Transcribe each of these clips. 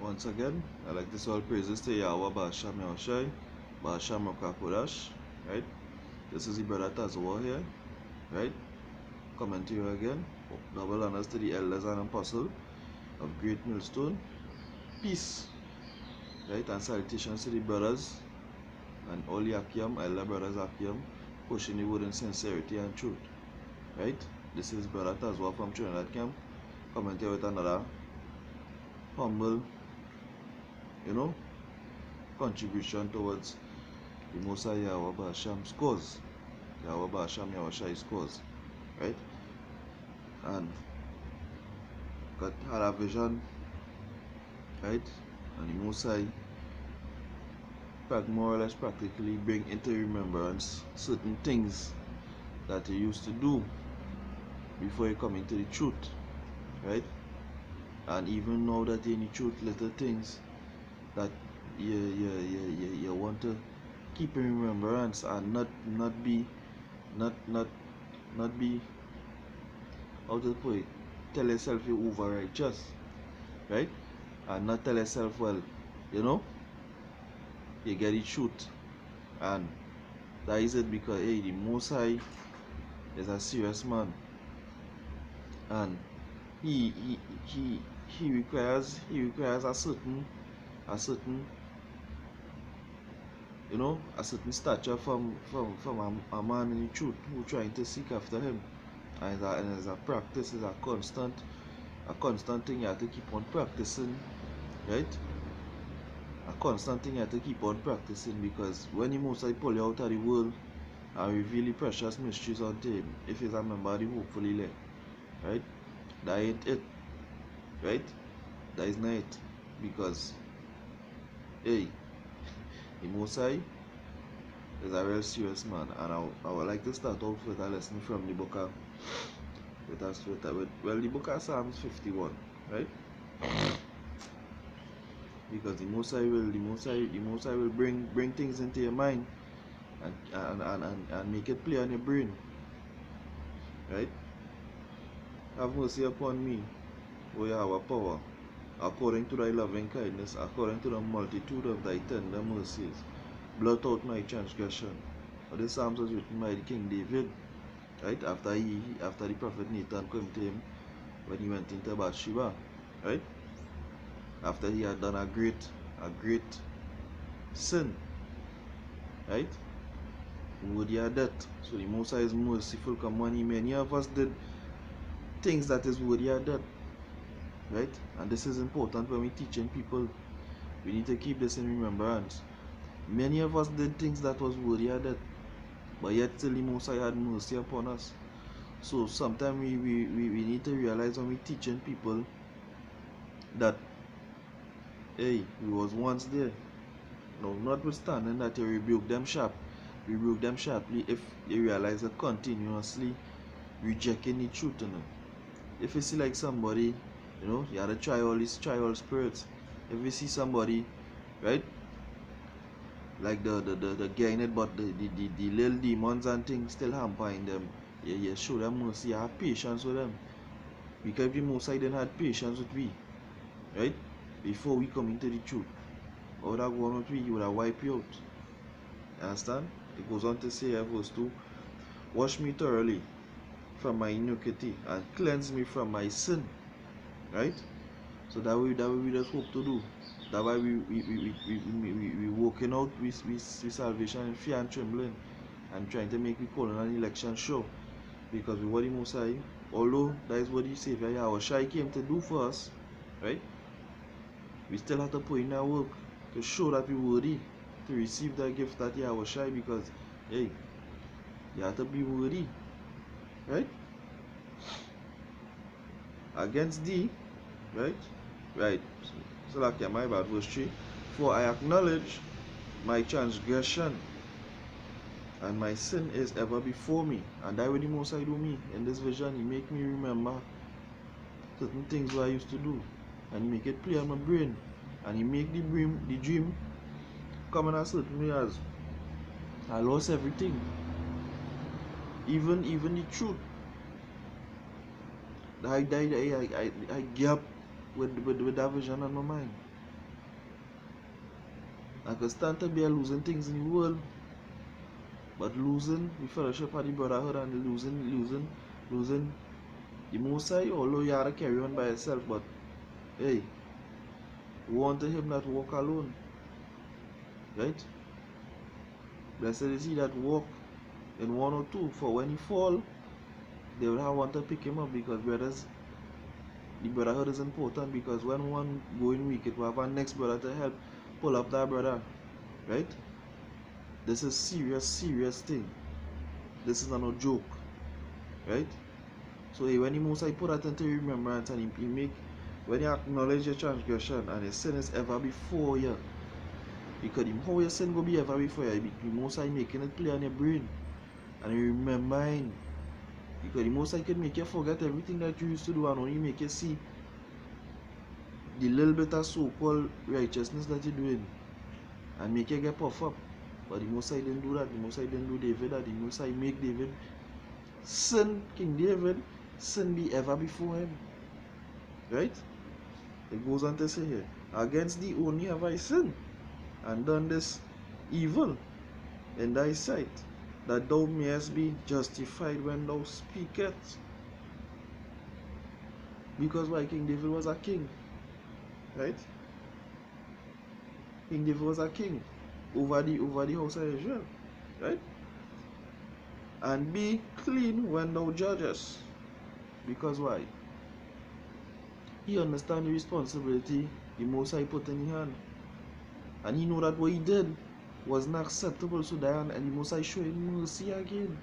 Once again, I like to say all praises to Yahweh Ba'Hashem Yahushai, Ba'Hashem Rakakodash, right? This is the brother Tazwa here, right? Coming to you again. Double honors to the elders and apostle of Great Millstone. Peace, right? And salutations to the brothers and all the Akim, elder brothers Akim, pushing the word in sincerity and truth, right? This is brother Tazwa from Trinidad Camp, coming to you with another humble, contribution towards the Most High Yahweh Ba'Hashem's cause, Yahweh Ba'Hashem Yahushai's cause, right? And God had a vision, right? And the Most High more or less practically bring into remembrance certain things that he used to do before he come into the truth, right? And even now that in the truth, little things that you want to keep in remembrance and not be how to put it, tell yourself you're over righteous, right? And not tell yourself, well, you get the truth. And that is it, because hey, the Most High is a serious man, and he requires a certain a certain stature from a man in the truth who trying to seek after him. And it's a practice, it's a constant thing you have to keep on practicing, right? A constant thing you have to keep on practicing, because when the Most High pull you out of the world and reveal the precious mysteries unto him, if he's a member of the hopefully elect, right? That ain't it, right? That is not it, because hey, the Most High is a real serious man. And I would like to start off with a lesson from the book of the book of Psalms 51, right? Because the Most High will bring things into your mind and make it play on your brain, right? Have mercy upon me, O Yahweh power, according to thy loving kindness, according to the multitude of thy tender mercies. Blot out my transgression. This psalm was written by the King David, right? After the prophet Nathan came to him when he went into Bathsheba, right? After he had done a great sin, right? Worthy of death. So the Most High is merciful. Come on, many of us did things that is worthy of death, right? And this is important when we teaching people. We need to keep this in remembrance. Many of us did things that was worthy of death, but yet still the Most High had mercy upon us. So sometimes we need to realize when we teaching people that hey, we was once there. No, notwithstanding that you rebuke them sharply if they realize that continuously rejecting the truth. If you see like somebody, you have to try all spirits. If you see somebody, right, like the guy in it, but the little demons and things still hampering them, you show them mercy, you have patience with them. Because the Most High didn't have patience with we, right? Before we come into the truth, what would have gone with we? He would have wiped you out. You understand? It goes on to say, verse 2, wash me thoroughly from my iniquity and cleanse me from my sin, right? So that we just hope to do. That's why we working out with salvation in fear and trembling, and trying to make people on an election show. Because we what the Most High, although that is what the Savior Yahushai came to do for us, right? We still have to put in our work to show that we're worthy to receive that gift that Yahushai, because hey, you have to be worthy, right? Against thee, right? Right. So like my bad, verse 3. For I acknowledge my transgression, and my sin is ever before me. And that way the Most High do me in this vision. He make me remember certain things what I used to do, and he make it play on my brain, and he make the dream come in a certain way as I lost everything, even the truth. I gap with that vision on my mind. I could stand to bear losing things in the world, but losing the fellowship of the brotherhood and losing the Most High, although you have to carry on by yourself, but hey, woe unto him that walk alone, right? Blessed is he that walk in one or two, for when he fall, they will have one to pick him up, because brothers, the brotherhood is important, because when one going weak, it will have a next brother to help pull up that brother, right? This is serious thing. This is not a joke, right? So when the Most High put that into remembrance, and he make, when you acknowledge your transgression and your sin is ever before you, because how your sin will be ever before you, the Most High making it clear in your brain, and you remembering, because the Most High can make you forget everything that you used to do and only make you see the little bit of so-called righteousness that you're doing and make you get puffed up. But the Most High didn't do that. The Most High didn't do David that. The Most High make David sin, King David, sin be ever before him. Right? It goes on to say here, against thee only have I sinned, and done this evil in thy sight, that thou mayest be justified when thou speakest. Because why? King David was a king. Right? King David was a king over the house of Israel. Right? And be clean when thou judgest. Because why? He understands the responsibility the Most High put in his hand. And he know that what he did was not acceptable to Diane, and the Most High show him mercy again.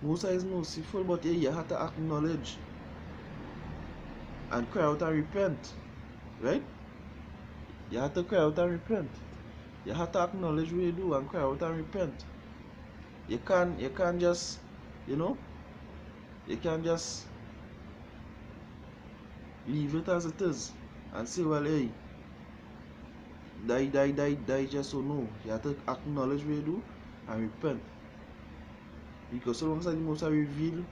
Most High is merciful, but yeah, you have to acknowledge and cry out and repent. Right? You have to cry out and repent. You have to acknowledge what you do and cry out and repent. You can't just, you can't just leave it as it is and say, well, hey, die just so. No. You have to acknowledge what you do and repent. Because so long as the Most High reveal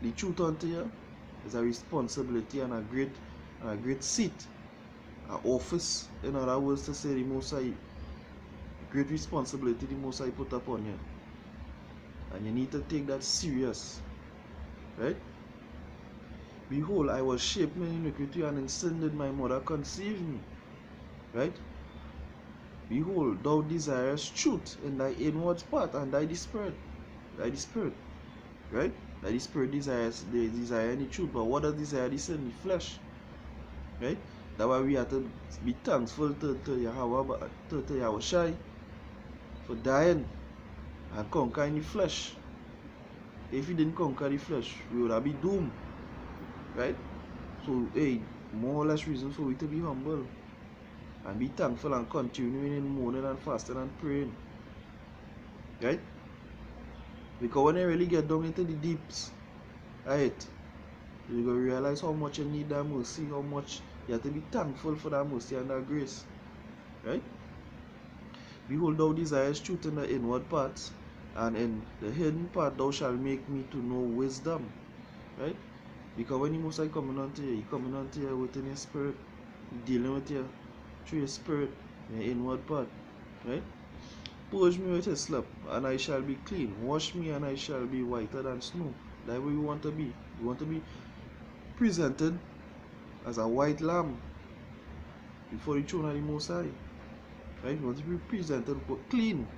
the truth unto you, it's a responsibility and a great seat, an office, in other words to say, the Most High, great responsibility the Most High put upon you. And you need to take that serious. Right? Behold, I was shaped in iniquity, and in sin did my mother conceive me. Right? Behold, thou desirest truth in thy inward part, and thy spirit. Right? The spirit desires the truth, but what does desire the sin? The flesh. Right? That's why we have to be thankful to Yahushai for dying and conquering the flesh. If he didn't conquer the flesh, we would have been doomed. Right? So, hey, more or less reason for we to be humble and be thankful and continuing in mourning and fasting and praying. Right? Because when you really get down into the deeps, right, you're going to realize how much you need that mercy, how much you have to be thankful for that mercy and that grace. Right? Behold, thou desirest truth in the inward parts, and in the hidden part thou shalt make me to know wisdom. Right? Because when the Most High coming unto you, he coming unto you within your spirit, dealing with you through your spirit, your inward part. Right? Purge me with his slop, and I shall be clean. Wash me, and I shall be whiter than snow. That's what we want to be. We want to be presented as a white lamb before the throne of the Most High. Right? We want to be presented clean,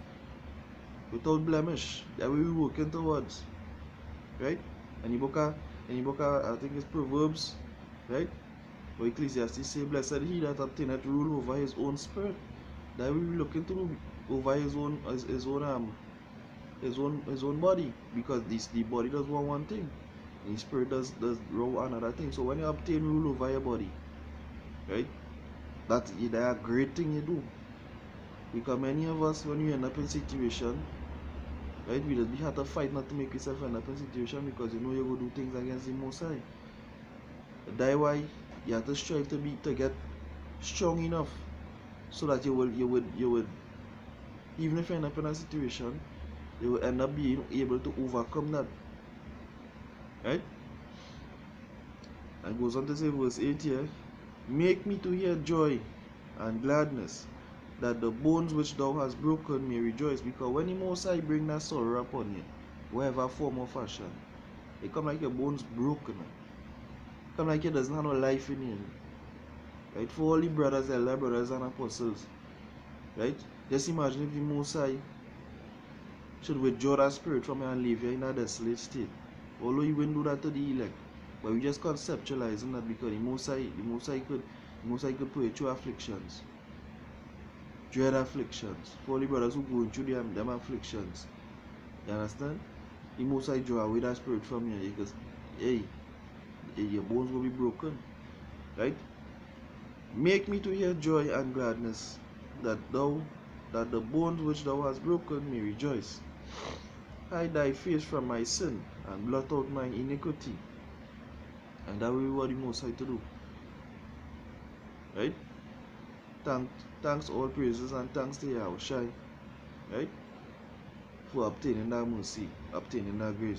without blemish. That's what we're working towards. Right? And the book of, I think it's Proverbs, right? Or Ecclesiastes say, blessed he that obtaineth rule over his own spirit. That we be looking to over his own body, because the body does one thing, and the spirit does another thing. So when you obtain rule over your body, right, that's a great thing you do. Because many of us, when we end up in situation, right, we have to fight not to make yourself end up in situation, because you know you go do things against the Most High. That's why you have to strive to get strong enough, so that you would even if you end up in a situation, you will end up being able to overcome that. Right? And goes on to say, verse 8 here, make me to hear joy and gladness, that the bones which thou hast broken may rejoice. Because when the Most High bring that sorrow upon you, whatever form or fashion, it come like your bones broken. It come like you doesn't have no life in you. Right? For all the brothers, elder brothers and apostles. Right? Just imagine if the Most High should withdraw that spirit from you and leave you in a desolate state. Although he wouldn't do that to the elect. But we just conceptualizing that because the Most High could put you through afflictions. Dread afflictions. For all the brothers who going through them afflictions. You understand? The Most High draw away that spirit from you because hey, your bones will be broken. Right? Make me to hear joy and gladness, that the bones which thou hast broken may rejoice. Hide thy face from my sin and blot out my iniquity. And that will be what the Most High to do. Right? Thanks, all praises and thanks to Yahushai. Right? For obtaining that mercy, obtaining that grace.